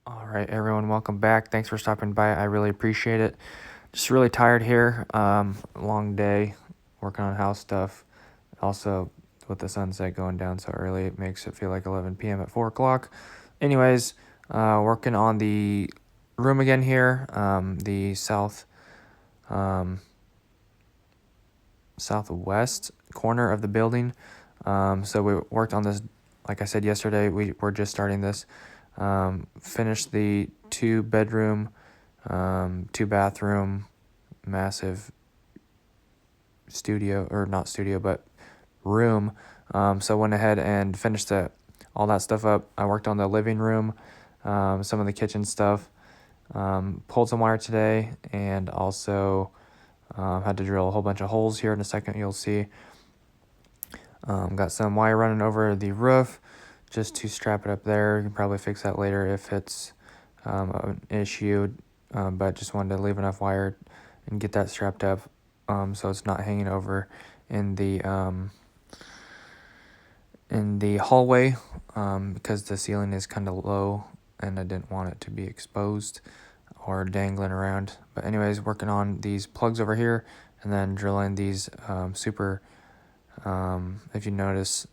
All right, everyone, welcome back. Thanks for stopping by. I really appreciate it. Just really tired here. Long day working on house stuff. Also, with the sunset going down so early, it makes it feel like 11 p.m. at 4 o'clock. Anyways, working on the room again here. The um, southwest corner of the building. So we worked on this, like I said yesterday. We're just starting this. Finished the 2-bedroom, 2-bathroom, massive studio, or not studio, but room. So went ahead and finished all that stuff up. I worked on the living room, some of the kitchen stuff, pulled some wire today, and also had to drill a whole bunch of holes here. In a second, you'll see. Got some wire running over the roof just to strap it up there. You can probably fix that later if it's an issue, but just wanted to leave enough wire and get that strapped up so it's not hanging over in the hallway because the ceiling is kind of low and I didn't want it to be exposed or dangling around. But anyways, working on these plugs over here and then drilling these if you notice,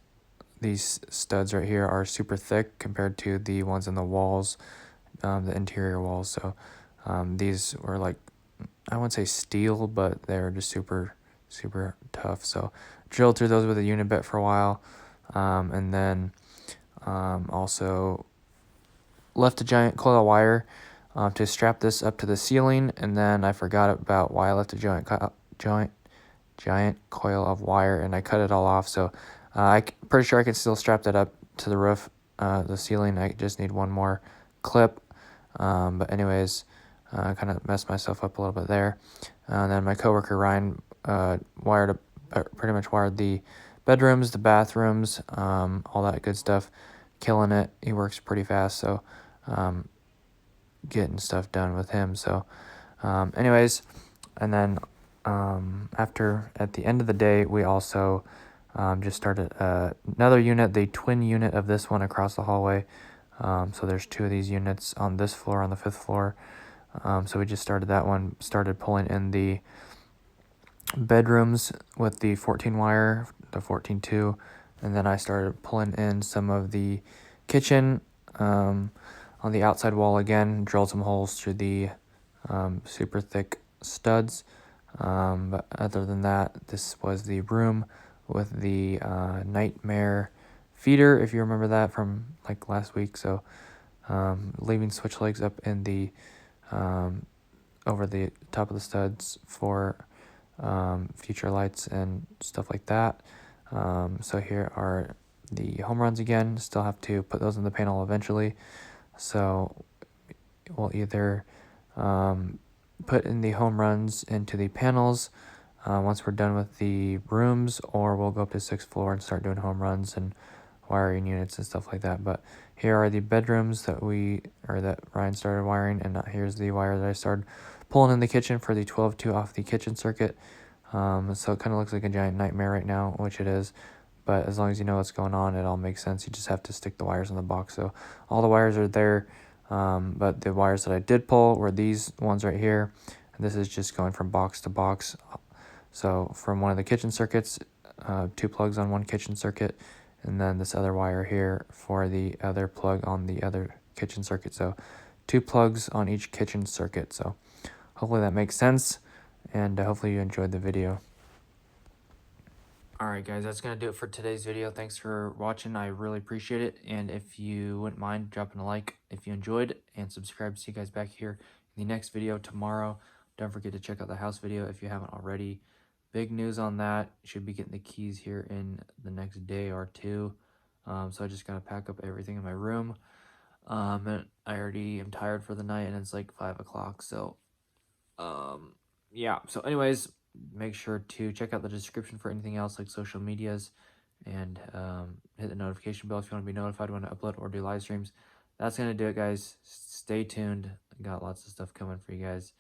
these studs right here are super thick compared to the ones in the walls, the interior walls. So these were like, I wouldn't say steel, but they were just super tough. So drilled through those with a unit bit for a while, and then also left a giant coil of wire to strap this up to the ceiling. And then I forgot about why I left a giant coil of wire, and I cut it all off. So I'm pretty sure I can still strap that up to the roof, the ceiling. I just need one more clip. But anyways, kind of messed myself up a little bit there. And then my coworker Ryan pretty much wired the bedrooms, the bathrooms, all that good stuff. Killing it. He works pretty fast, so getting stuff done with him. So anyways, and then at the end of the day, we also just started another unit, the twin unit of this one across the hallway. So there's 2 of these units on this floor, on the 5th floor. So we just started that one, started pulling in the bedrooms with the 14 wire, the 14-2, and then I started pulling in some of the kitchen on the outside wall again, drilled some holes through the super thick studs. But other than that, this was the room with the nightmare feeder, if you remember that from like last week. So leaving switch legs up in the over the top of the studs for future lights and stuff like that. So here are the home runs again. Still have to put those in the panel eventually. So we'll either put in the home runs into the panels once we're done with the rooms, or we'll go up to 6th floor and start doing home runs and wiring units and stuff like that. But here are the bedrooms that Ryan started wiring, and here's the wire that I started pulling in the kitchen for the 12-2 off the kitchen circuit. So it kind of looks like a giant nightmare right now, which it is. But as long as you know what's going on, it all makes sense. You just have to stick the wires in the box. So all the wires are there. But the wires that I did pull were these ones right here. And this is just going from box to box. So from one of the kitchen circuits, 2 plugs on one kitchen circuit, and then this other wire here for the other plug on the other kitchen circuit. So 2 plugs on each kitchen circuit. So hopefully that makes sense, and hopefully you enjoyed the video. Alright guys, that's going to do it for today's video. Thanks for watching. I really appreciate it. And if you wouldn't mind dropping a like if you enjoyed, and subscribe. See you guys back here in the next video tomorrow. Don't forget to check out the house video if you haven't already. Big news on that. Should be getting the keys here in the next day or 2. So I just got to pack up everything in my room. And I already am tired for the night, and it's like 5 o'clock. So yeah. So anyways, make sure to check out the description for anything else like social medias, and hit the notification bell if you want to be notified when I upload or do live streams. That's going to do it, guys. Stay tuned. I got lots of stuff coming for you guys.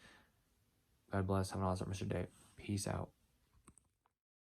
God bless. Have an awesome rest of your day. Peace out.